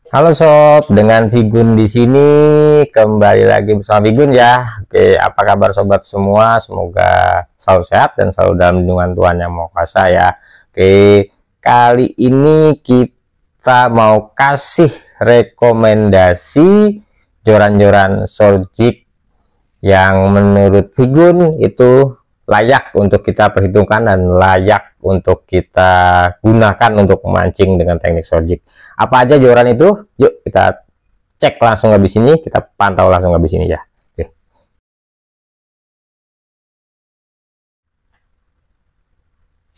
Halo sob, dengan Vigun di sini kembali lagi bersama Vigun ya. Oke, apa kabar sobat semua? Semoga selalu sehat dan selalu dalam lindungan Tuhan Yang Maha Kuasa ya. Oke, kali ini kita mau kasih rekomendasi joran-joran Sorjik yang menurut Vigun itu layak untuk kita perhitungkan dan layak untuk kita gunakan untuk memancing dengan teknik Sorjik. Apa aja joran itu? Yuk kita cek langsung habis ini, kita pantau langsung habis ini ya.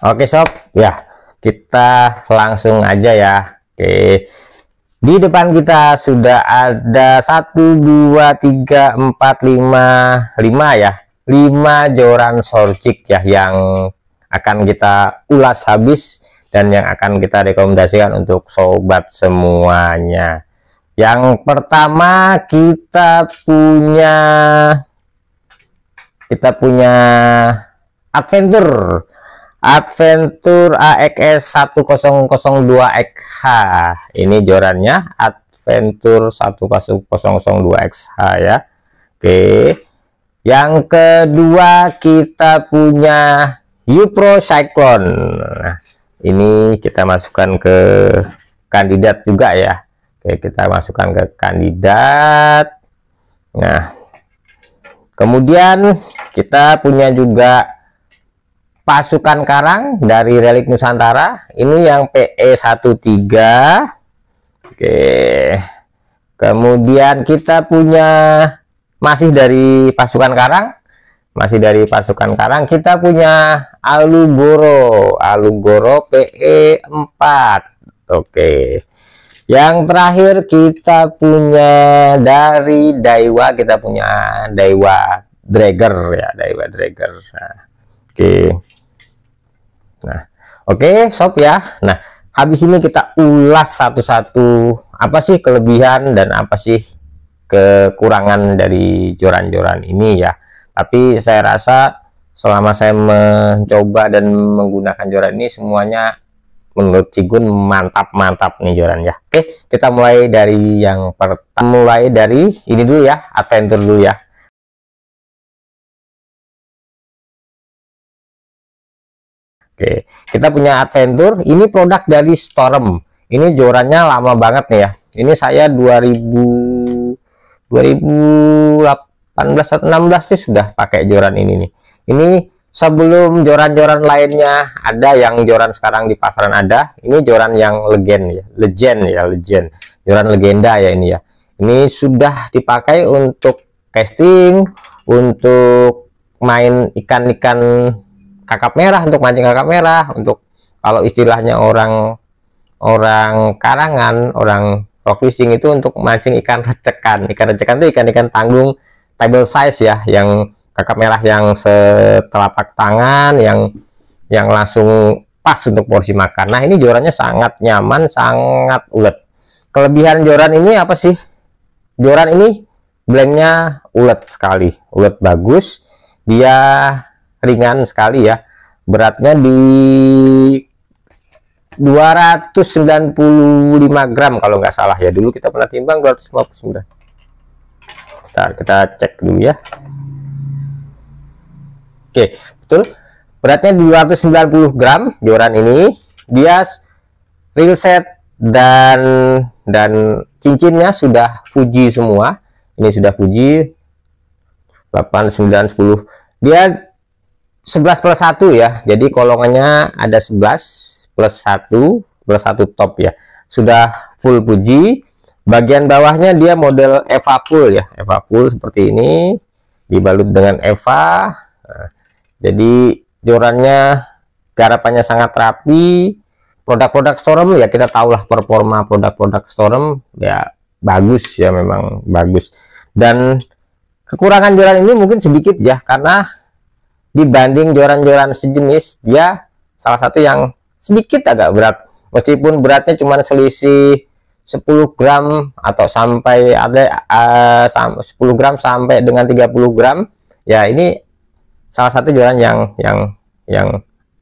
Oke sob, ya kita langsung aja ya. Oke, di depan kita sudah ada 1, 2, 3, 4, 5 ya, 5 joran Sorjik ya yang akan kita ulas habis dan yang akan kita rekomendasikan untuk sobat semuanya. Yang pertama kita punya Adventure AXS 1002XH. Ini jorannya Adventure 1002XH ya. Oke. Yang kedua kita punya Upro Cyclone. Nah, ini kita masukkan ke kandidat juga ya. Oke, kita masukkan ke kandidat. Nah, kemudian kita punya juga pasukan karang dari Relik Nusantara. Ini yang PE13. Oke. Kemudian kita punya masih dari pasukan karang, kita punya Alugoro PE4. Oke. Yang terakhir kita punya dari Daiwa, kita punya Daiwa Dragger ya, Daiwa Dragger. Nah, oke. Nah, oke sob ya. Nah, habis ini kita ulas satu-satu apa sih kelebihan dan apa sih kekurangan dari joran-joran ini ya. Tapi saya rasa selama saya mencoba dan menggunakan joran ini semuanya menurut Vigun mantap-mantap nih joran ya. Oke, kita mulai dari yang pertama, mulai dari ini dulu ya, Adventure dulu ya. Oke, kita punya Adventure, ini produk dari Storm. Ini jorannya lama banget nih ya. Ini saya 2018 atau 16 sih sudah pakai joran ini nih. Ini sebelum joran-joran lainnya ada, yang joran sekarang di pasaran ada. Ini joran yang legend. Joran legenda ya ini ya. Ini sudah dipakai untuk casting, untuk main ikan-ikan kakap merah, untuk mancing kakap merah, untuk kalau istilahnya orang karangan, orang rock fishing itu untuk mancing ikan recekan. Ikan recekan itu ikan-ikan tanggung table size ya, yang kakap merah yang setelapak tangan, yang langsung pas untuk porsi makan. Nah, ini jorannya sangat nyaman, sangat ulet. Kelebihan joran ini apa sih? Joran ini blanknya ulet sekali, ulet bagus. Dia ringan sekali ya, beratnya di 295 gram kalau nggak salah ya. Dulu kita pernah timbang 259. Kita cek dulu ya. Oke, betul, beratnya 290 gram joran ini. Dia real set dan cincinnya sudah Fuji semua. Ini sudah Fuji 8, 9, 10. Dia 11+1 ya, jadi kolongannya ada 11+1 top ya, sudah full Fuji. Bagian bawahnya dia model Eva full ya, Eva full seperti ini, dibalut dengan Eva. Nah, jadi jorannya garapannya sangat rapi. Produk-produk Storm ya, kita tahulah performa produk-produk Storm ya, bagus ya, memang bagus. Dan kekurangan joran ini mungkin sedikit ya, karena dibanding joran-joran sejenis, dia salah satu yang sedikit agak berat. Meskipun beratnya cuma selisih 10 gram atau sampai ada 10 gram sampai dengan 30 gram. Ya, ini salah satu joran yang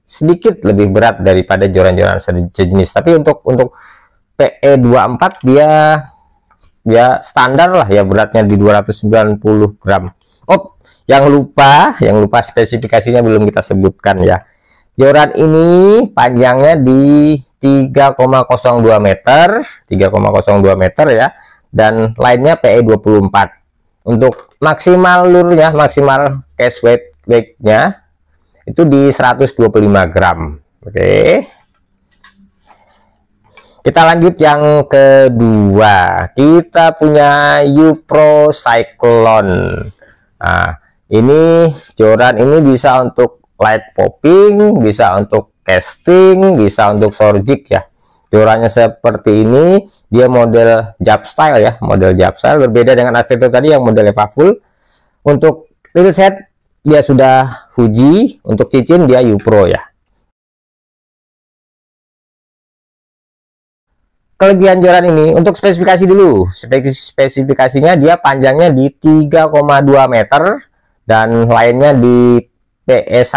sedikit lebih berat daripada joran-joran sejenis. Tapi untuk PE24 dia standar lah ya, beratnya di 290 gram. Oh, yang lupa spesifikasinya belum kita sebutkan ya. Joran ini panjangnya di 3,02 meter, 3,02 meter ya, dan lainnya PE24. Untuk maksimal lurnya, maksimal cast weight-nya itu di 125 gram. Oke. Kita lanjut yang kedua. Kita punya U-Pro Cyclone. Nah, ini joran ini bisa untuk light popping, bisa untuk casting, bisa untuk sorjik ya. Jorannya seperti ini, dia model jab style ya, model jab style, berbeda dengan Adventure tadi yang model Eva full. Untuk reel set dia sudah Fuji, untuk cincin dia U-Pro ya. Kelebihan joran ini, untuk spesifikasi dulu, spesifikasinya dia panjangnya di 3,2 meter dan lainnya di PE1,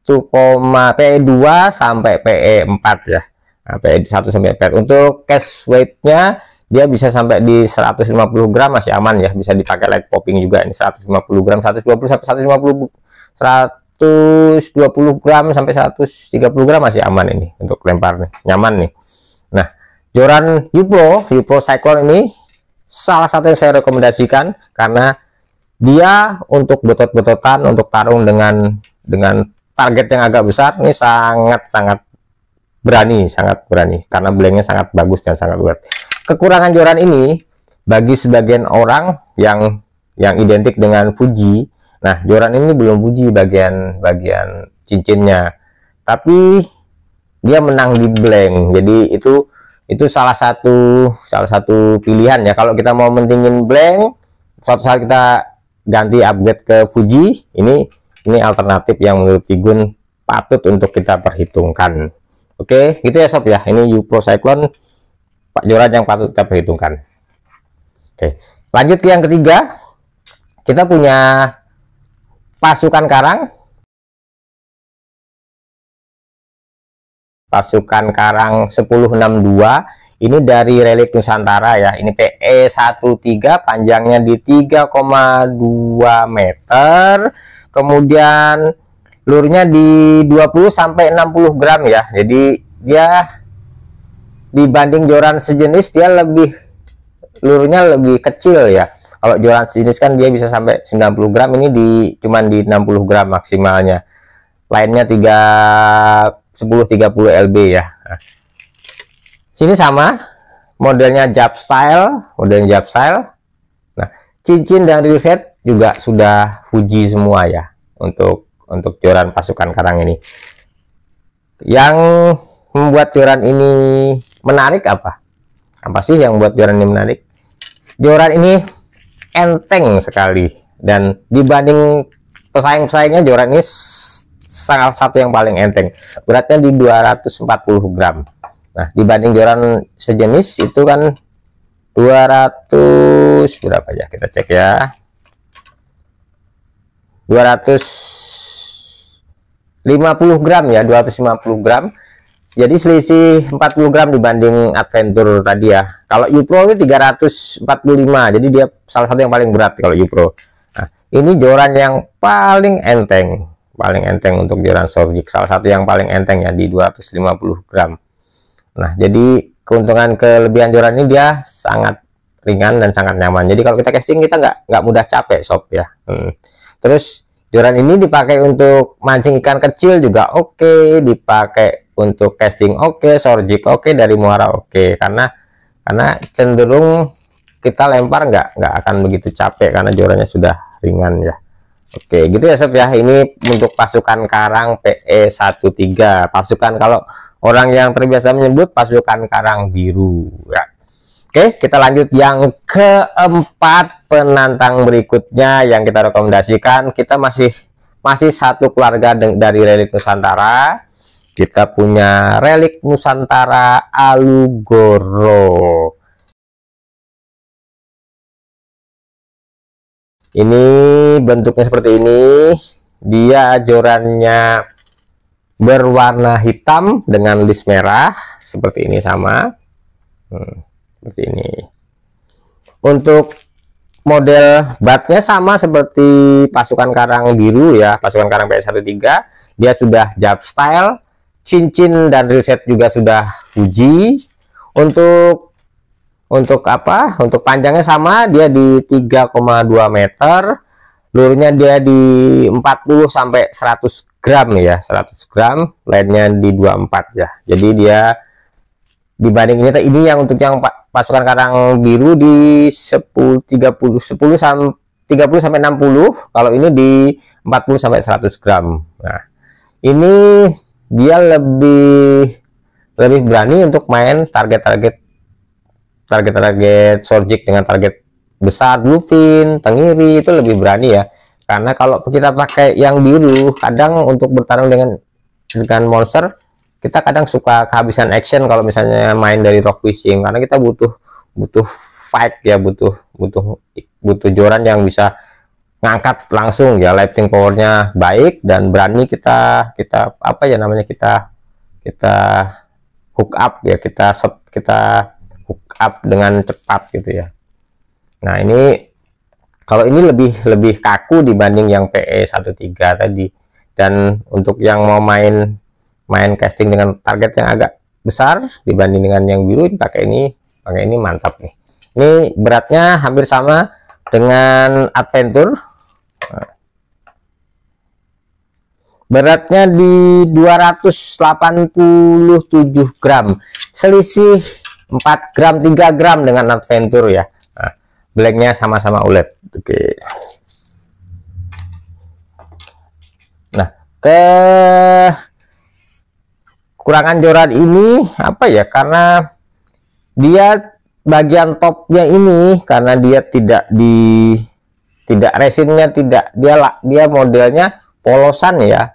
PE2 sampai PE4 ya. Nah, PE1 sampai PE4. Untuk cast weight-nya dia bisa sampai di 150 gram, masih aman ya, bisa dipakai light popping juga. Ini 150 gram, 120 sampai 150, 120 gram sampai 130 gram masih aman ini untuk lempar nih, nyaman nih. Nah, joran U-Pro Cyclone ini salah satu yang saya rekomendasikan karena dia untuk betot-betotan, untuk tarung dengan target yang agak besar, ini sangat berani karena blengnya sangat bagus dan sangat berat. Kekurangan joran ini bagi sebagian orang yang identik dengan Fuji. Nah, joran ini belum Fuji bagian cincinnya, tapi dia menang di blank. Jadi itu salah satu pilihan ya. Kalau kita mau mentingin blank, suatu saat kita ganti upgrade ke Fuji, ini alternatif yang menurut Vigun patut untuk kita perhitungkan. Oke, gitu ya sob ya. Ini U-Pro Cyclone joran yang patut kita perhitungkan. Oke, lanjut ke yang ketiga. Kita punya pasukan karang. Pasukan karang 1062 ini dari Relic Nusantara ya. Ini PE13, panjangnya di 3,2 meter, kemudian lurnya di 20 sampai 60 gram ya. Jadi dia dibanding joran sejenis dia lurnya lebih kecil ya. Kalau joran sejenis kan dia bisa sampai 90 gram, ini cuman di 60 gram maksimalnya. Lainnya 10-30 lb ya. Nah, sini sama modelnya jab style, Nah, cincin dan reel set juga sudah Fuji semua ya untuk joran pasukan karang ini. Yang membuat joran ini menarik apa sih yang membuat joran ini menarik? Joran ini enteng sekali, dan dibanding pesaing-pesaingnya joran ini salah satu yang paling enteng, beratnya di 240 gram. Nah, dibanding joran sejenis itu kan 200 berapa ya, kita cek ya, 250 gram ya, 250 gram. Jadi selisih 40 gram dibanding Adventure tadi ya. Kalau U-Pro ini 345, jadi dia salah satu yang paling berat kalau U-Pro. Nah, ini joran yang paling enteng untuk joran sorjik, salah satu yang paling enteng ya, di 250 gram. Nah, jadi keuntungan kelebihan joran ini dia sangat ringan dan sangat nyaman. Jadi kalau kita casting kita nggak mudah capek sob ya. Terus joran ini dipakai untuk mancing ikan kecil juga oke, dipakai untuk casting oke, sorjik oke, dari muara oke, karena cenderung kita lempar nggak akan begitu capek karena jorannya sudah ringan ya. Oke, gitu ya sob ya. Ini untuk pasukan karang PE13. Pasukan, kalau orang yang terbiasa menyebut pasukan karang biru ya. Oke, kita lanjut yang keempat, penantang berikutnya yang kita rekomendasikan. Kita masih satu keluarga dari Relic Nusantara. Kita punya Relic Nusantara Alugoro. Ini bentuknya seperti ini. Dia jorannya berwarna hitam dengan list merah seperti ini sama. Seperti ini. Untuk model batnya sama seperti pasukan karang biru ya, pasukan karang PS13. Dia sudah jab style, cincin dan reset juga sudah Fuji. Untuk apa? Untuk panjangnya sama, dia di 3,2 meter. Lurunya dia di 40 sampai 100 gram ya, 100 gram. Lainnya di 24 ya. Jadi dia dibanding ini yang untuk yang pasukan karang biru di 30 sampai 60, kalau ini di 40 sampai 100 gram. Nah, ini dia lebih berani untuk main target Sorjik dengan target besar, bluefin, tengiri, itu lebih berani ya. Karena kalau kita pakai yang biru, kadang untuk bertarung dengan monster, kita kadang suka kehabisan action kalau misalnya main dari rock fishing, karena kita butuh fight ya, butuh joran yang bisa ngangkat langsung ya, lifting powernya baik dan berani kita apa ya namanya, kita hook up ya, kita hook up dengan cepat gitu ya. Nah, ini kalau ini lebih kaku dibanding yang PE13 tadi. Dan untuk yang mau main casting dengan target yang agak besar dibanding dengan yang biru, pakai ini mantap nih. Ini beratnya hampir sama dengan Adventure. Beratnya di 287 gram, selisih 4 gram 3 gram dengan Adventure ya. Nah, blacknya sama-sama OLED. Oke. Nah, kurangan joran ini apa ya, karena dia bagian topnya ini, karena dia tidak resinnya, dia modelnya polosan ya.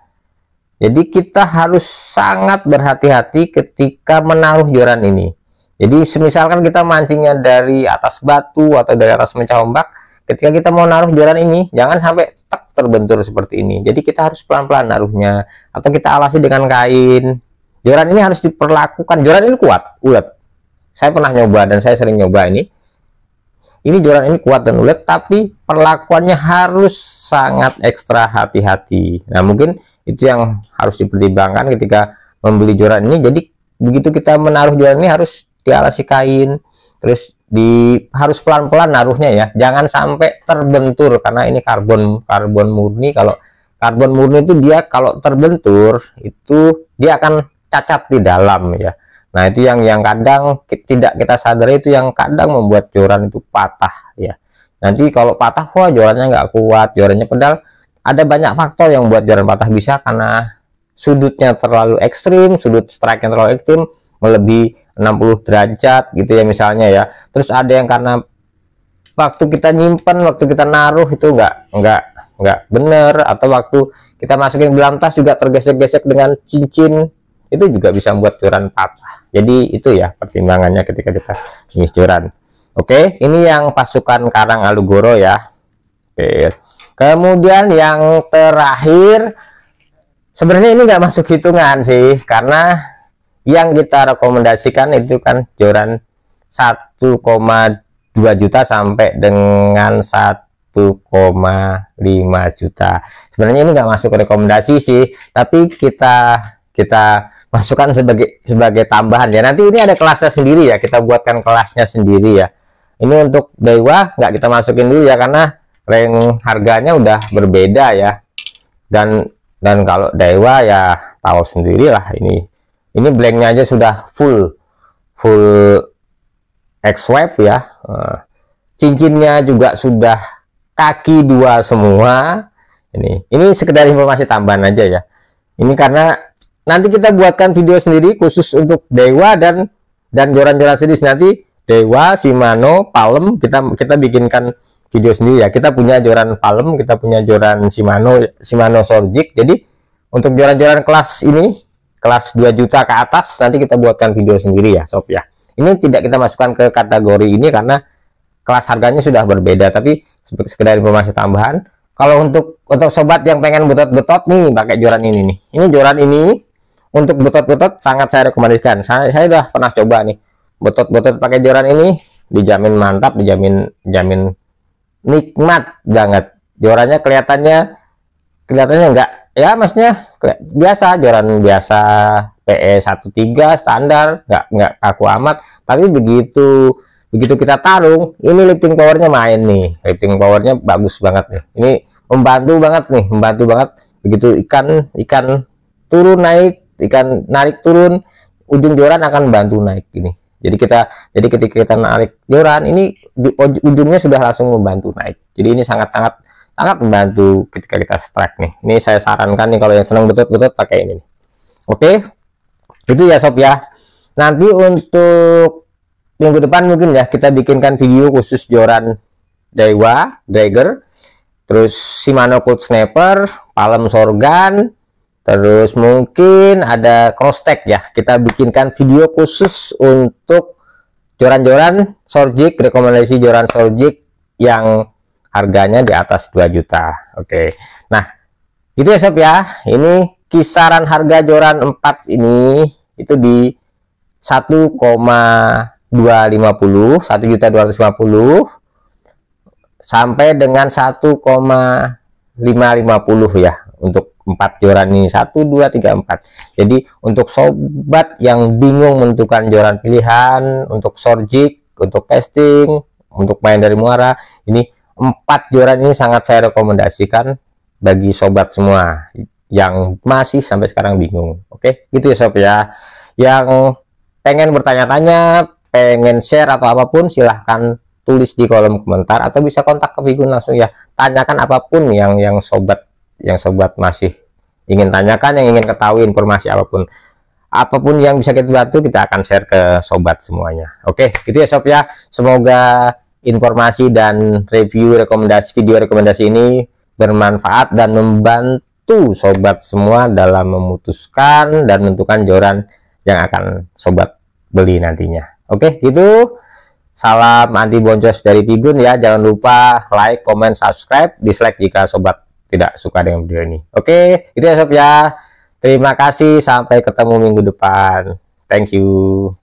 Jadi kita harus sangat berhati-hati ketika menaruh joran ini. Jadi misalkan kita mancingnya dari atas batu atau dari atas mecah ombak, ketika kita mau naruh joran ini, jangan sampai terbentur seperti ini. Jadi kita harus pelan-pelan naruhnya, atau kita alasi dengan kain. Joran ini harus diperlakukan. Joran ini kuat, ulet. Saya pernah nyoba dan saya sering nyoba ini. Ini joran ini kuat dan ulet, tapi perlakuannya harus sangat ekstra hati-hati. Nah, mungkin itu yang harus dipertimbangkan ketika membeli joran ini. Jadi begitu kita menaruh joran ini harus dialasi kain, terus harus pelan-pelan naruhnya ya. Jangan sampai terbentur, karena ini karbon murni. Kalau karbon murni itu dia kalau terbentur itu dia akan cacat di dalam ya. Nah, itu yang kadang tidak kita sadari, itu yang kadang membuat joran itu patah ya. Nanti kalau patah, wah jorannya nggak kuat, jorannya, padahal ada banyak faktor yang buat joran patah. Bisa karena sudutnya terlalu ekstrim, sudut strike yang terlalu ekstrim, melebihi 60 derajat gitu ya misalnya ya. Terus ada yang karena waktu kita nyimpen, waktu kita naruh itu nggak bener, atau waktu kita masukin dalam tas juga tergesek-gesek dengan cincin, itu juga bisa membuat joran patah. Jadi itu ya pertimbangannya ketika kita ngisi joran. Oke, ini yang pasukan karang Alugoro ya. Oke. Kemudian yang terakhir, sebenarnya ini nggak masuk hitungan sih, karena yang kita rekomendasikan itu kan joran 1,2 juta sampai dengan 1,5 juta. Sebenarnya ini nggak masuk rekomendasi sih, tapi kita masukkan sebagai tambahan ya. Nanti ini ada kelasnya sendiri ya, kita buatkan kelasnya sendiri ya. Ini untuk Daiwa nggak kita masukin dulu ya, karena rank harganya udah berbeda ya. Dan kalau Daiwa ya tahu sendirilah, ini blanknya aja sudah full X-Wave ya. Cincinnya juga sudah kaki 2 semua. Ini sekedar informasi tambahan aja ya. Ini karena nanti kita buatkan video sendiri khusus untuk Daiwa dan joran-joran series. Nanti Daiwa, Shimano, Palem kita bikinkan video sendiri ya. Kita punya joran Palem, kita punya joran Shimano Sorjik. Jadi untuk joran-joran kelas ini, kelas 2 juta ke atas, nanti kita buatkan video sendiri ya sob ya. Ini tidak kita masukkan ke kategori ini karena kelas harganya sudah berbeda, tapi sekedar informasi tambahan. Kalau untuk sobat yang pengen betot-betot nih, pakai joran ini nih. Ini joran ini untuk betot-betot sangat saya rekomendasikan. Saya udah pernah coba nih, botot-botot pakai joran ini dijamin mantap, dijamin nikmat banget. Jorannya kelihatannya enggak ya, maksudnya biasa, joran biasa PE 13 standar, enggak kaku amat. Tapi begitu kita tarung, ini lifting powernya main nih, lifting powernya bagus banget nih. Ini membantu banget. Begitu ikan turun naik, ikan narik turun, ujung joran akan bantu naik ini. Jadi ketika kita narik joran ini, ujungnya sudah langsung membantu naik. Jadi ini sangat membantu ketika kita strike nih. Ini saya sarankan nih kalau yang senang betot-betot pakai ini. Oke, itu ya sob ya. Nanti untuk minggu depan mungkin ya kita bikinkan video khusus joran Daiwa, Drager, terus Shimano Cold Snapper, Palem Sorgan, terus mungkin ada Crosstech ya. Kita bikinkan video khusus untuk joran-joran Sorjik, rekomendasi joran Sorjik yang harganya di atas 2 juta. Oke. Nah, gitu ya sob ya. Ini kisaran harga joran 4 ini itu di 1,250, 1.250 sampai dengan 1,550 ya untuk 4 joran ini, 1 2 3 4. Jadi untuk sobat yang bingung menentukan joran pilihan untuk Sorjik, untuk casting, untuk main dari muara, ini 4 joran ini sangat saya rekomendasikan bagi sobat semua yang masih sampai sekarang bingung. Oke, gitu ya sob ya. Yang pengen bertanya-tanya, pengen share atau apapun, silahkan tulis di kolom komentar atau bisa kontak ke Vigun langsung ya. Tanyakan apapun yang sobat masih ingin tanyakan, yang ingin ketahui informasi apapun yang bisa kita bantu, kita akan share ke sobat semuanya. Oke, gitu ya sob ya. Semoga informasi dan video rekomendasi ini bermanfaat dan membantu sobat semua dalam memutuskan dan menentukan joran yang akan sobat beli nantinya. Oke, gitu. Salam anti boncos dari Vigun ya. Jangan lupa like, comment, subscribe, dislike jika sobat tidak suka dengan video ini. Oke, itu ya sob ya. Terima kasih, sampai ketemu minggu depan. Thank you.